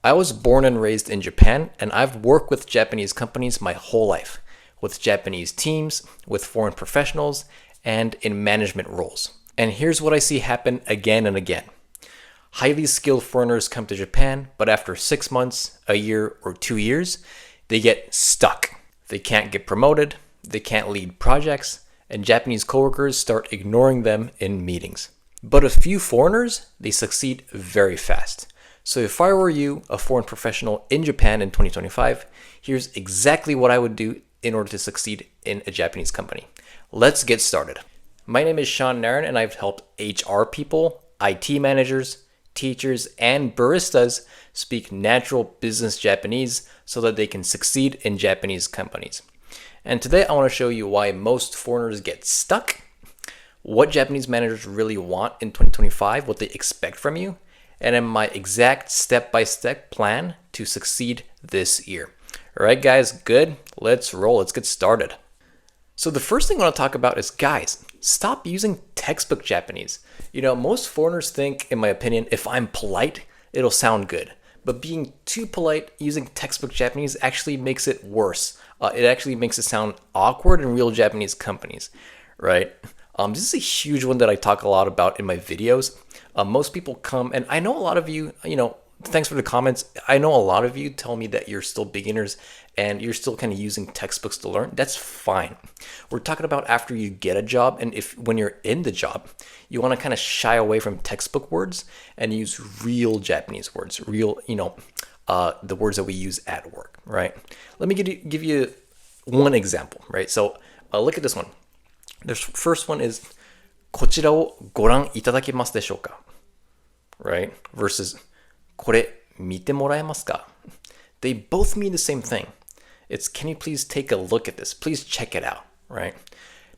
I was born and raised in Japan, and I've worked with Japanese companies my whole life, with Japanese teams, with foreign professionals, and in management roles. And here's what I see happen again and again. Highly skilled foreigners come to Japan, but after 6 months, a year, or 2 years, they get stuck. They can't get promoted, they can't lead projects, and Japanese coworkers start ignoring them in meetings. But a few foreigners, they succeed very fast. So if I were you, a foreign professional in Japan in 2025, here's exactly what I would do in order to succeed in a Japanese company. Let's get started. My name is Sean Nairn, and I've helped HR people, IT managers, teachers, and baristas speak natural business Japanese so that they can succeed in Japanese companies. And today I want to show you why most foreigners get stuck, what Japanese managers really want in 2025, what they expect from you, and then my exact step-by-step plan to succeed this year. All right, guys, good? Let's roll. Let's get started. So the first thing I want to talk about is, guys, stop using textbook Japanese. Most foreigners think, in my opinion, if I'm polite, it'll sound good. But being too polite using textbook Japanese actually makes it worse. It actually makes it sound awkward in real Japanese companies, right? This is a huge one that I talk a lot about in my videos. Most people come, and I know a lot of you, thanks for the comments. I know a lot of you tell me that you're still beginners and you're still kind of using textbooks to learn. That's fine. We're talking about after you get a job, and when you're in the job, you want to kind of shy away from textbook words and use real Japanese words, real, the words that we use at work, right? Let me give you one example, right? So look at this one. The first one is こちらをご覧いただけますでしょうか? Right? Versus これ見てもらえますか? They both mean the same thing. It's, can you please take a look at this? Please check it out, right?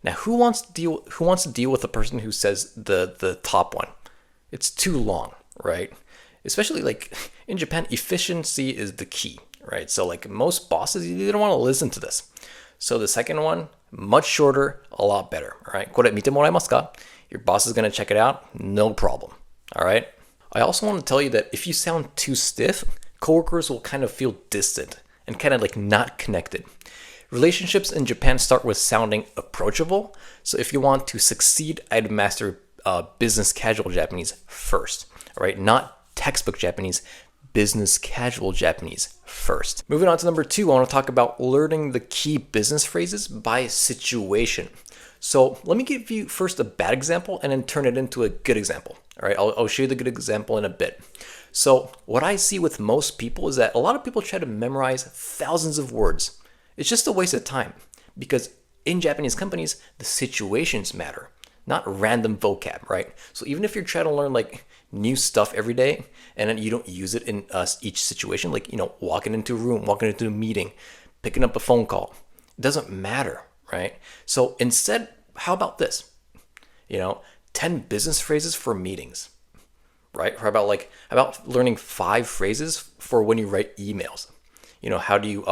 Now, who wants to deal with a person who says the top one? It's too long, right? Especially like in Japan, efficiency is the key, right? So like most bosses, they don't want to listen to this. So the second one, much shorter, a lot better, all right? これ見てもらえますか? Your boss is going to check it out, no problem, all right? I also want to tell you that if you sound too stiff, coworkers will kind of feel distant and kind of like not connected. Relationships in Japan start with sounding approachable. So if you want to succeed, I'd master business casual Japanese first, all right? Not textbook Japanese, business casual Japanese first. Moving on to number 2, I want to talk about learning the key business phrases by situation. So let me give you first a bad example and then turn it into a good example. All right, I'll show you the good example in a bit. So what I see with most people is that a lot of people try to memorize thousands of words. It's just a waste of time because in Japanese companies, the situations matter, not random vocab, right? So even if you're trying to learn like new stuff every day and then you don't use it in each situation, like, walking into a room, walking into a meeting, picking up a phone call, it doesn't matter, right? So instead, how about this? 10 business phrases for meetings, right? How about learning 5 phrases for when you write emails? How do you,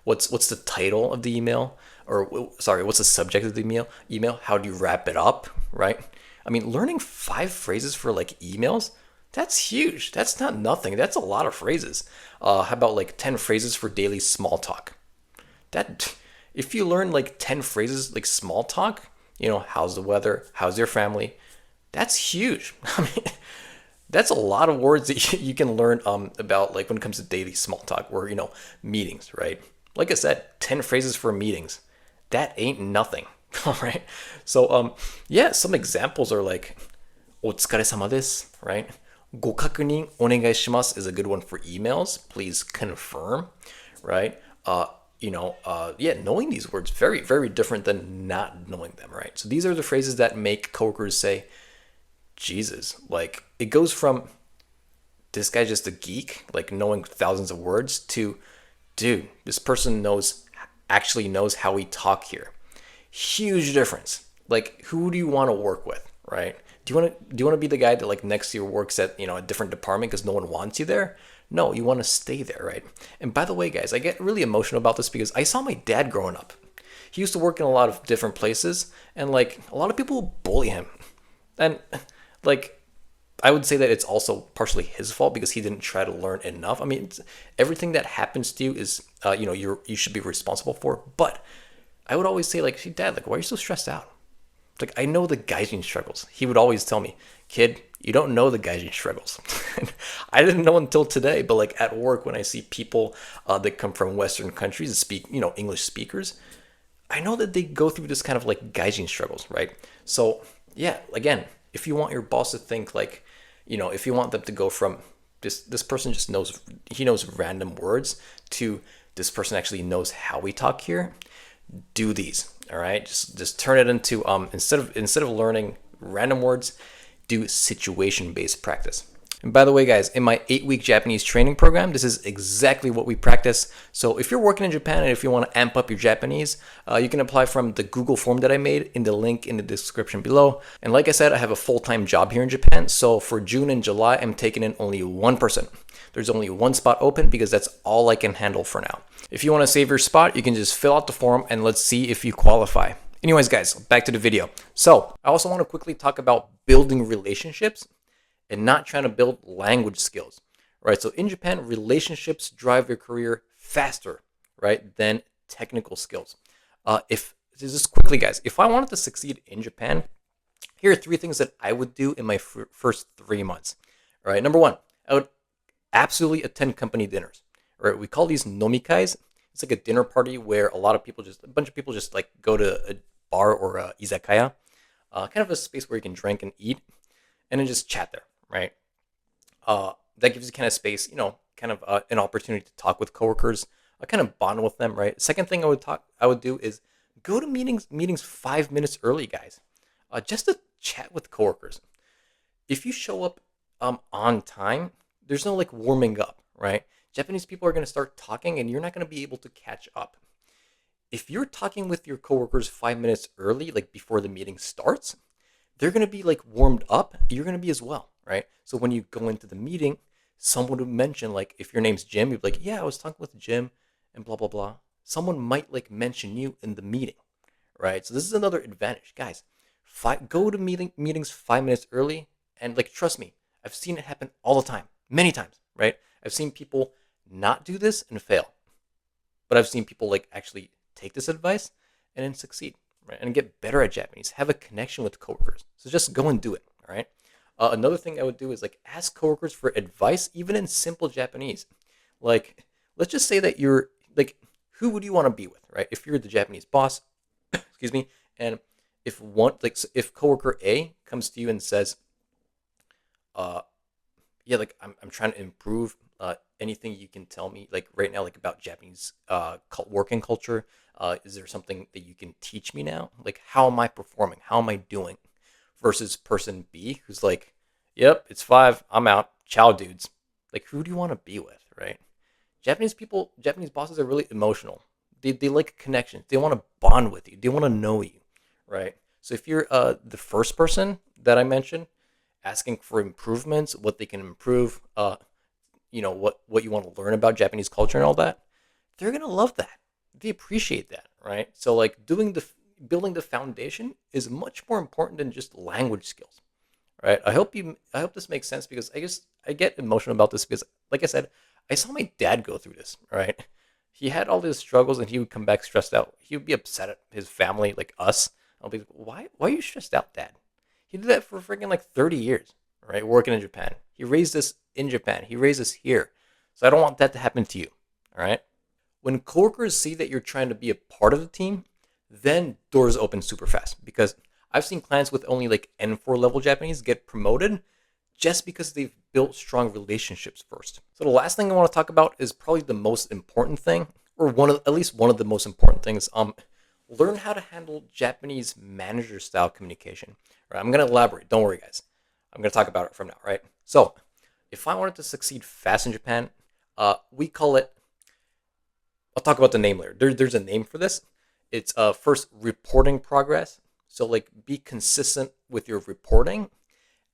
what's the title of the email? Or sorry, what's the subject of the email? How do you wrap it up, right? I mean, learning 5 phrases for like emails, that's huge. That's not nothing. That's a lot of phrases. How about like 10 phrases for daily small talk? If you learn like 10 phrases like small talk, how's the weather? How's your family? That's huge. I mean, that's a lot of words that you can learn about like when it comes to daily small talk or, meetings, right? Like I said, 10 phrases for meetings. That ain't nothing. All right. So, some examples are like, お疲れ様です, right? ご確認お願いします is a good one for emails. Please confirm, right? Knowing these words, very, very different than not knowing them, right? So these are the phrases that make coworkers say, Jesus, like it goes from this guy's just a geek, like knowing thousands of words to, dude, this person actually knows how we talk here. Huge difference. Like, who do you want to work with, right? Do you want to be the guy that like next to you works at a different department because no one wants you there? No, you want to stay there, right? And by the way, guys, I get really emotional about this because I saw my dad growing up. He used to work in a lot of different places, and like a lot of people bully him, and like I would say that it's also partially his fault because he didn't try to learn enough. I mean, everything that happens to you is, you should be responsible for. But I would always say, like, "Hey, Dad, like, why are you so stressed out?" Like, I know the gaijin struggles. He would always tell me, "Kid, you don't know the gaijin struggles." And I didn't know until today, but like at work, when I see people that come from Western countries and speak, English speakers, I know that they go through this kind of like gaijin struggles, right? So yeah, again, if you want your boss to think like, if you want them to go from this person just knows, he knows random words, to this person actually knows how we talk here, do these. All right, just turn it into instead of learning random words, do situation based practice. And by the way, guys, in my 8-week Japanese training program, this is exactly what we practice. So if you're working in Japan and if you want to amp up your Japanese, you can apply from the Google form that I made in the link in the description below. And like I said, I have a full-time job here in Japan. So for June and July, I'm taking in only one person. There's only one spot open because that's all I can handle for now. If you want to save your spot, you can just fill out the form and let's see if you qualify. Anyways, guys, back to the video. So I also want to quickly talk about building relationships and not trying to build language skills, right? So in Japan, relationships drive your career faster, right, than technical skills. If just quickly, guys, if I wanted to succeed in Japan, here are 3 things that I would do in my first 3 months. All right, number 1, I would absolutely attend company dinners. Right, we call these nomikais. It's like a dinner party where a bunch of people just like go to a bar or a izakaya, kind of a space where you can drink and eat, and then just chat there, right? That gives you kind of space, kind of an opportunity to talk with coworkers, kind of bond with them, right? Second thing I would do is go to meetings 5 minutes early, guys, just to chat with coworkers. If you show up on time, there's no like warming up, right? Japanese people are going to start talking and you're not going to be able to catch up. If you're talking with your coworkers 5 minutes early, like before the meeting starts, they're going to be like warmed up. You're going to be as well, right? So when you go into the meeting, someone would mention, like, if your name's Jim, you'd be like, "Yeah, I was talking with Jim and blah, blah, blah." Someone might like mention you in the meeting, right? So this is another advantage, guys. Go to meetings 5 minutes early, and like, trust me, I've seen it happen all the time, many times, right? I've seen people not do this and fail, but I've seen people like actually take this advice and then succeed, right? And get better at Japanese, have a connection with coworkers. So just go and do it, all right? Another thing I would do is like ask coworkers for advice, even in simple Japanese. Like, let's just say that you're like, who would you want to be with, right? If you're the Japanese boss, excuse me, and if coworker A comes to you and says, yeah, like I'm trying to improve. Anything you can tell me, like right now, like about Japanese working culture? Is there something that you can teach me now? Like, how am I performing? How am I doing? Versus person B, who's like, "Yep, it's 5. I'm out. Ciao, dudes." Like, who do you want to be with, right? Japanese bosses are really emotional. They like connections. They want to bond with you. They want to know you, right? So if you're the first person that I mentioned, asking for improvements, what they can improve, what you want to learn about Japanese culture and all that, they're gonna love that. They appreciate that, right? So like building the foundation is much more important than just language skills, right? I hope this makes sense, because I get emotional about this because, like I said, I saw my dad go through this, right? He had all these struggles and he would come back stressed out. He would be upset at his family, like us. I'll be like, why are you stressed out, Dad? He did that for freaking like 30 years, right? Working in Japan. He raised us in Japan. He raised us here. So I don't want that to happen to you, all right? When coworkers see that you're trying to be a part of the team, then doors open super fast, because I've seen clients with only like N4 level Japanese get promoted just because they've built strong relationships first. So the last thing I want to talk about is probably the most important thing, or at least one of the most important things. Learn how to handle Japanese manager style communication. Right, I'm going to elaborate. Don't worry, guys. I'm going to talk about it from now, right? So if I wanted to succeed fast in Japan, we call it, I'll talk about the name later. There's a name for this. It's first, reporting progress. So like, be consistent with your reporting,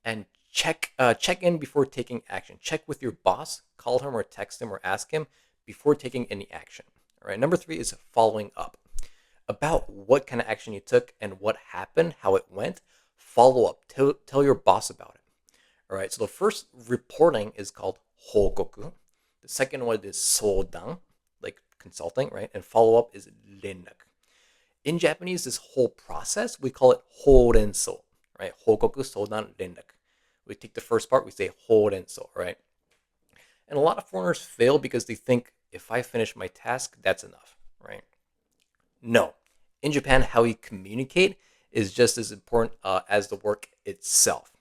and check in before taking action. Check with your boss, call him or text him or ask him before taking any action. All right. Number 3 is following up. About what kind of action you took and what happened, how it went. Follow up. Tell your boss about it. All right, so the first reporting is called 報告. The second one is 相談, like consulting, right? And follow up is 連絡. In Japanese, this whole process, we call it 報連相, right? 報告、相談、連絡. We take the first part, we say 報連相, right? And a lot of foreigners fail because they think if I finish my task, that's enough, right? No. In Japan, how you communicate is just as important as the work itself,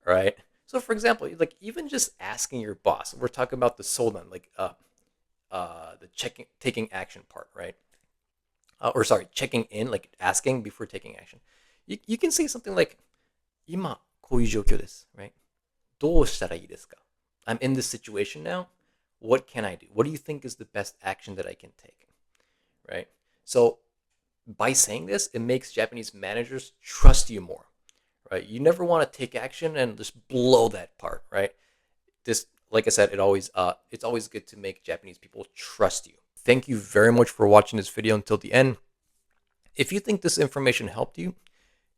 right? So, for example, like even just asking your boss, we're talking about the sodan, like the taking action part, right? Or sorry, checking in, like asking before taking action. You can say something like, 今こういう状況です, right? どうしたらいいですか? I'm in this situation now. What can I do? What do you think is the best action that I can take? Right? So by saying this, it makes Japanese managers trust you more. Right? You never want to take action and just blow that part, right? This, like I said, it's always good to make Japanese people trust you. Thank you very much for watching this video until the end. If you think this information helped you,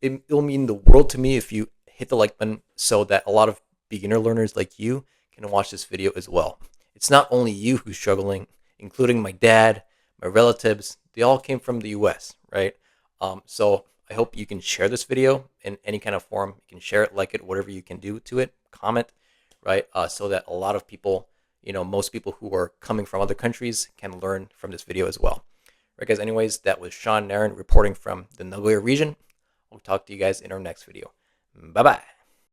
it'll mean the world to me if you hit the like button so that a lot of beginner learners like you can watch this video as well. It's not only you who's struggling, including my dad, my relatives. They all came from the US, right? So I hope you can share this video in any kind of form. You can share it, like it, whatever you can do to it, comment, right? So that a lot of people, most people who are coming from other countries can learn from this video as well. Right, guys, anyways, that was Sean Naren reporting from the Nagoya region. We'll talk to you guys in our next video. Bye-bye.